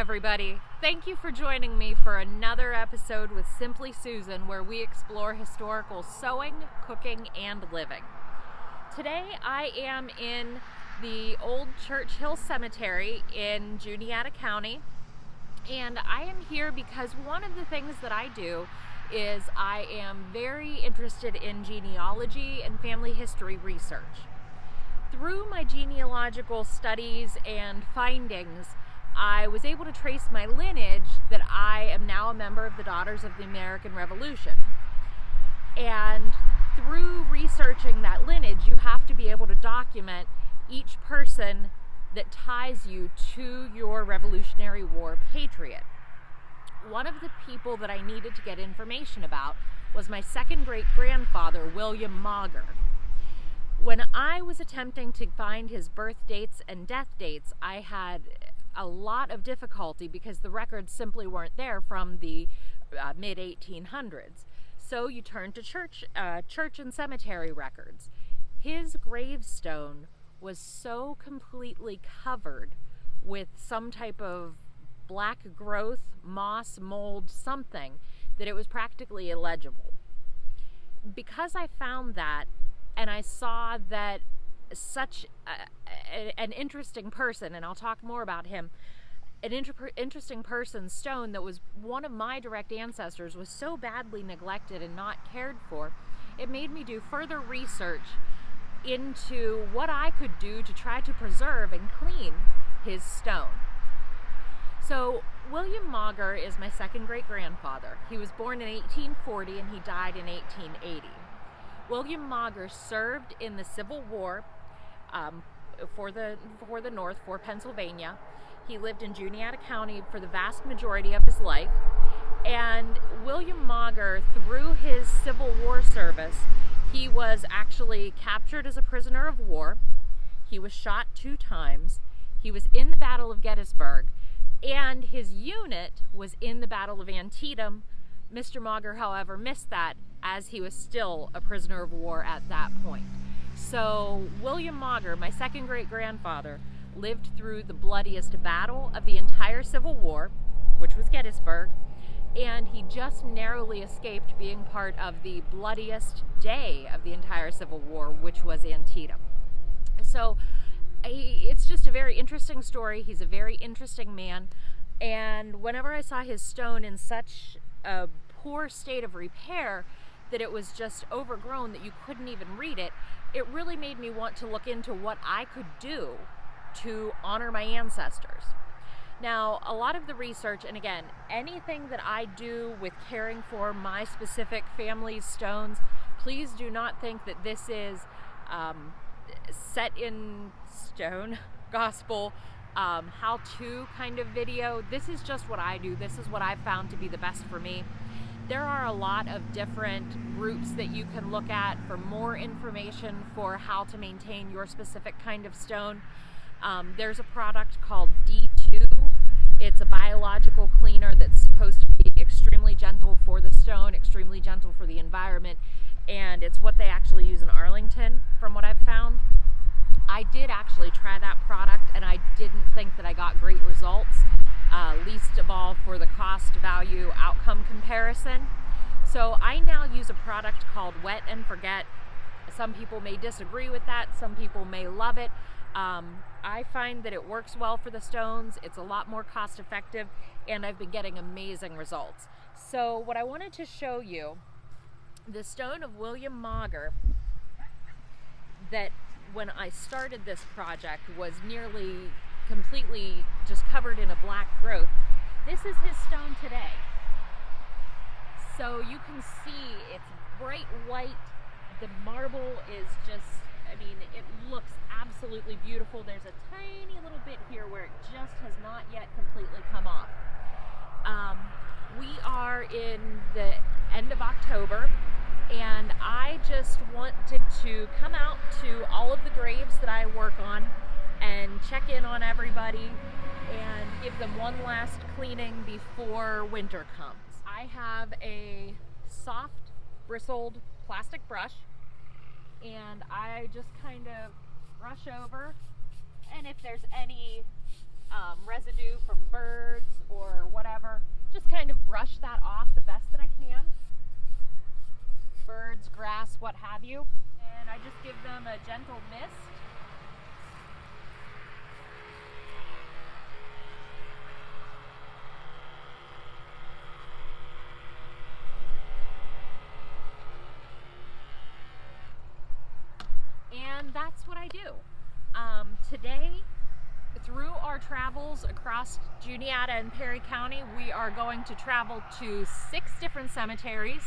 everybody. Thank you for joining me for another episode with Simply Susan, where we explore historical sewing, cooking, and living. Today I am in the old Church Hill Cemetery in Juniata County, and I am here because one of the things that I do is I am very interested in genealogy and family history research. Through my genealogical studies and findings, I was able to trace my lineage that I am now a member of the Daughters of the American Revolution. And through researching that lineage, you have to be able to document each person that ties you to your Revolutionary War patriot. One of the people that I needed to get information about was my second great-grandfather, William Mauger. When I was attempting to find his birth dates and death dates, I had a lot of difficulty because the records simply weren't there from the mid-1800s. So you turn to church and cemetery records. His gravestone was so completely covered with some type of black growth, moss, mold, something, that it was practically illegible. Because I found that, and I saw that such an interesting person, and I'll talk more about him, an interesting person's stone that was one of my direct ancestors was so badly neglected and not cared for, it made me do further research into what I could do to try to preserve and clean his stone. So William Mauger is my second great-grandfather. He was born in 1840 and he died in 1880. William Mauger served in the Civil War for the North, for Pennsylvania. He lived in Juniata County for the vast majority of his life. And William Mauger, through his Civil War service, he was actually captured as a prisoner of war. He was shot 2 times. He was in the Battle of Gettysburg, and his unit was in the Battle of Antietam. Mr. Mauger, however, missed that, as he was still a prisoner of war at that point. So William Mauger, my second great-grandfather, lived through the bloodiest battle of the entire Civil War, which was Gettysburg, and he just narrowly escaped being part of the bloodiest day of the entire Civil War, which was Antietam. So it's just a very interesting story. He's a very interesting man, and whenever I saw his stone in such a poor state of repair that it was just overgrown, that you couldn't even read it, it really made me want to look into what I could do to honor my ancestors. Now, a lot of the research, and again, anything that I do with caring for my specific family's stones, please do not think that this is set in stone gospel how-to kind of video. This is just what I do. This is what I've found to be the best for me. There are a lot of different groups that you can look at for more information for how to maintain your specific kind of stone. There's a product called D2. It's a biological cleaner that's supposed to be extremely gentle for the stone, extremely gentle for the environment, and it's what they actually use in Arlington, from what I've found. I did actually try that product, and I didn't think that I got great results, least of all for the cost-value outcome comparison. So I now use a product called Wet and Forget. Some people may disagree with that, some people may love it. I find that it works well for the stones, it's a lot more cost-effective, and I've been getting amazing results. So what I wanted to show you, the stone of William Mauger, that when I started this project was nearly completely just covered in a black growth. This is his stone today. So you can see it's bright white. The marble is just, I mean, it looks absolutely beautiful. There's a tiny little bit here where it just has not yet completely come off. We are in the end of October, and I just wanted to come out to all of the graves that I work on and check in on everybody and give them one last cleaning before winter comes. I have a soft bristled plastic brush, and I just kind of brush over, and if there's any residue from birds or whatever. Just kind of brush that off the best that I can. Birds, grass, what have you. And I just give them a gentle mist. And that's what I do. Today, through our travels across Juniata and Perry County, we are going to travel to 6 different cemeteries,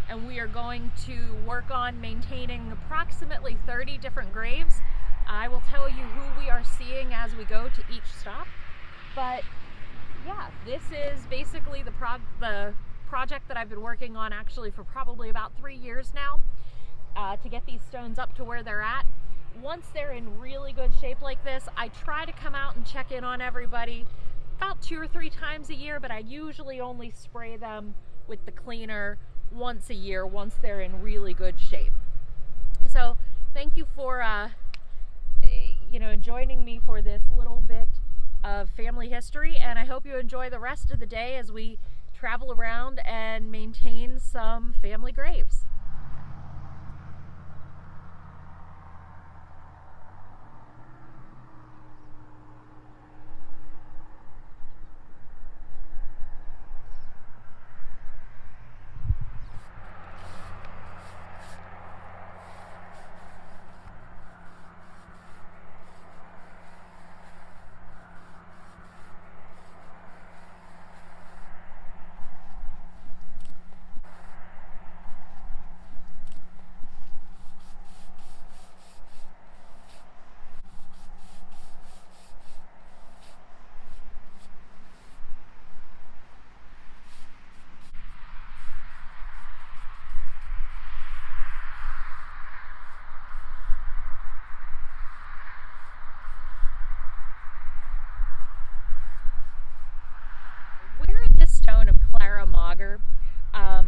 and we are going to work on maintaining approximately 30 different graves. I will tell you who we are seeing as we go to each stop. But yeah, this is basically the project that I've been working on actually for probably about 3 years now, to get these stones up to where they're at. Once they're in really good shape like this, I try to come out and check in on everybody about 2 or 3 times a year, but I usually only spray them with the cleaner once a year, once they're in really good shape. So thank you for joining me for this little bit of family history, and I hope you enjoy the rest of the day as we travel around and maintain some family graves.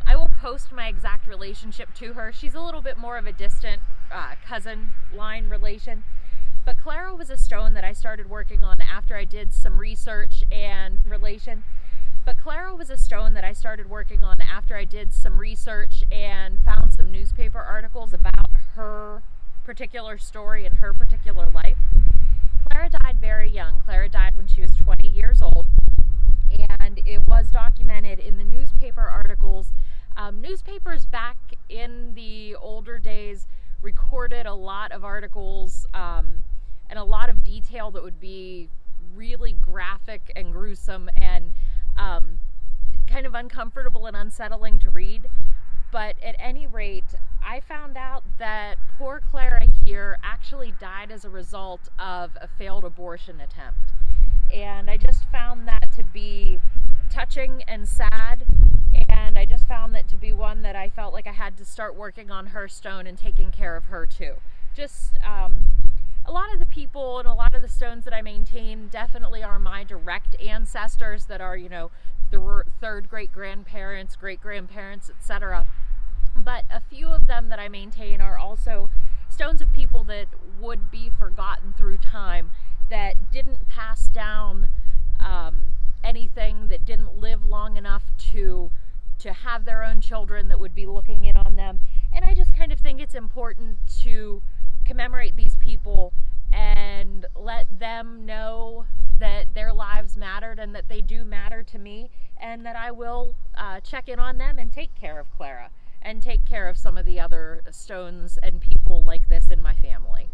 I will post my exact relationship to her. She's a little bit more of a distant cousin line relation. But Clara was a stone that I started working on after I did some research and found some newspaper articles about her particular story and her particular life. Clara died very young. Clara died when she was 20 years old. And it was documented in the newspaper articles. Newspapers back in the older days recorded a lot of articles and a lot of detail that would be really graphic and gruesome and kind of uncomfortable and unsettling to read. But at any rate, I found out that poor Clara here actually died as a result of a failed abortion attempt. And I just found that to be touching and sad, and I just found that to be one that I felt like I had to start working on her stone and taking care of her too. Just a lot of the people and a lot of the stones that I maintain definitely are my direct ancestors that are, the third great-grandparents, great-grandparents, etc. But a few of them that I maintain are also stones of people that would be forgotten through time, that didn't pass down anything, that didn't live long enough to have their own children that would be looking in on them. And I just kind of think it's important to commemorate these people and let them know that their lives mattered and that they do matter to me, and that I will check in on them and take care of Clara and take care of some of the other stones and people like this in my family.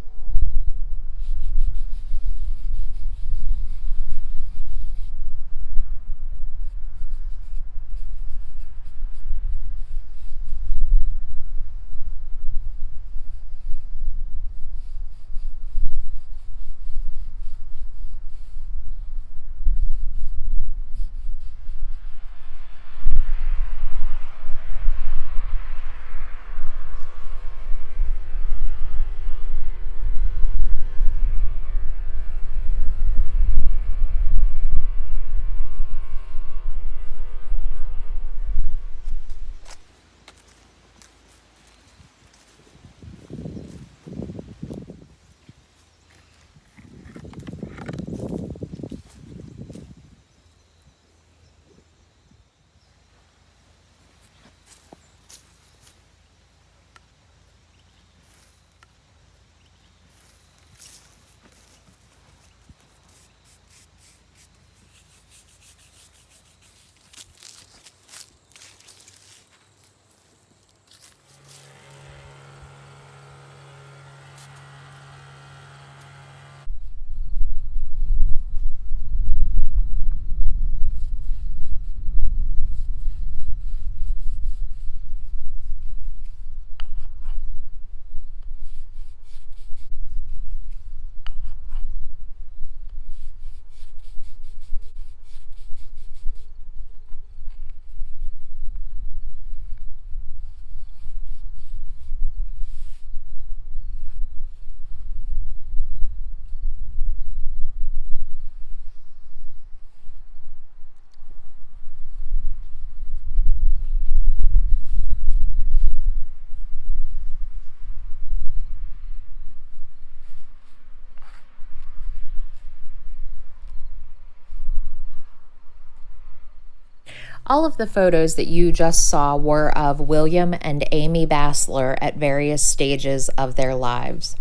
All of the photos that you just saw were of William and Amy Bassler at various stages of their lives.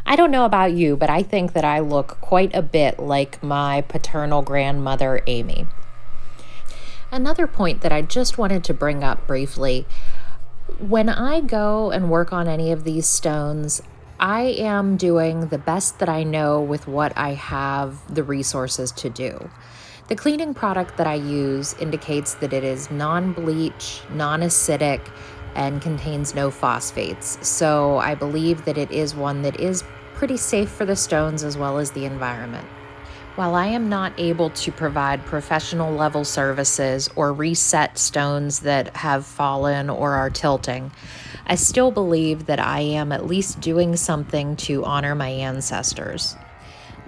I don't know about you, but I think that I look quite a bit like my paternal grandmother, Amy. Another point that I just wanted to bring up briefly, when I go and work on any of these stones, I am doing the best that I know with what I have the resources to do. The cleaning product that I use indicates that it is non-bleach, non-acidic, and contains no phosphates. So I believe that it is one that is pretty safe for the stones as well as the environment. While I am not able to provide professional level services or reset stones that have fallen or are tilting, I still believe that I am at least doing something to honor my ancestors.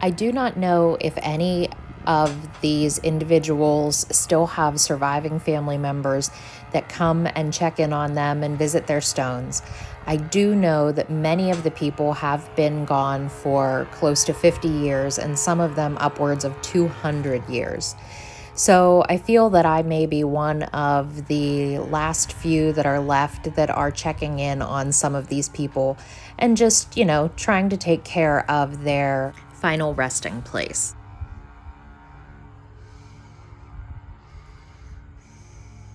I do not know if any of these individuals still have surviving family members that come and check in on them and visit their stones. I do know that many of the people have been gone for close to 50 years and some of them upwards of 200 years. So I feel that I may be one of the last few that are left that are checking in on some of these people and just, trying to take care of their final resting place.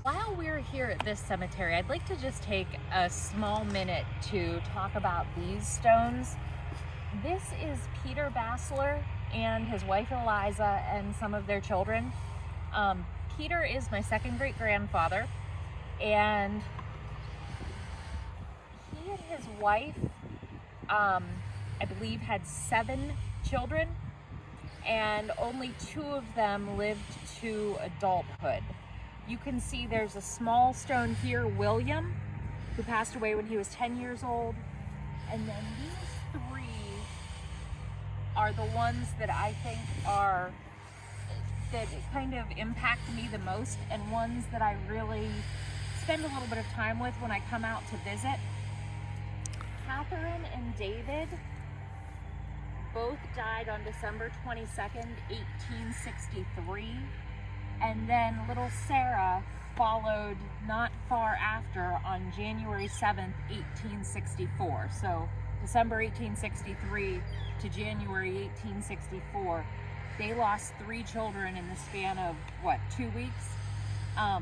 While we're here at this cemetery, I'd like to just take a small minute to talk about these stones. This is Peter Bassler and his wife Eliza and some of their children. Peter is my second great grandfather, and he and his wife, I believe, had 7 children, and only 2 of them lived to adulthood. You can see there's a small stone here, William, who passed away when he was 10 years old. And then these 3 are the ones that I think that kind of impact me the most, and ones that I really spend a little bit of time with when I come out to visit. Catherine and David both died on December 22nd, 1863. And then little Sarah followed not far after on January 7th, 1864. So December 1863 to January 1864, they lost 3 children in the span of, 2 weeks? I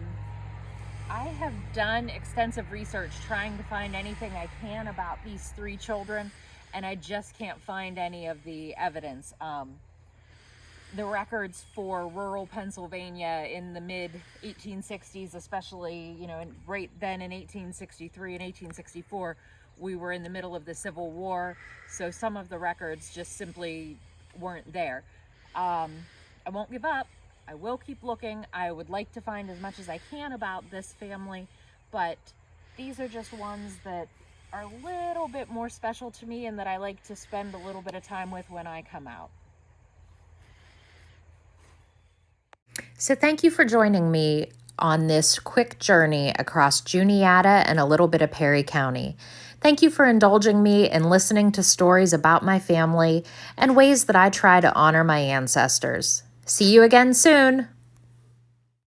have done extensive research trying to find anything I can about these 3 children, and I just can't find any of the evidence. The records for rural Pennsylvania in the mid-1860s, especially, right then in 1863 and 1864, we were in the middle of the Civil War, so some of the records just simply weren't there. I won't give up. I will keep looking. I would like to find as much as I can about this family, but these are just ones that are a little bit more special to me and that I like to spend a little bit of time with when I come out. So thank you for joining me on this quick journey across Juniata and a little bit of Perry County. Thank you for indulging me in listening to stories about my family and ways that I try to honor my ancestors. See you again soon.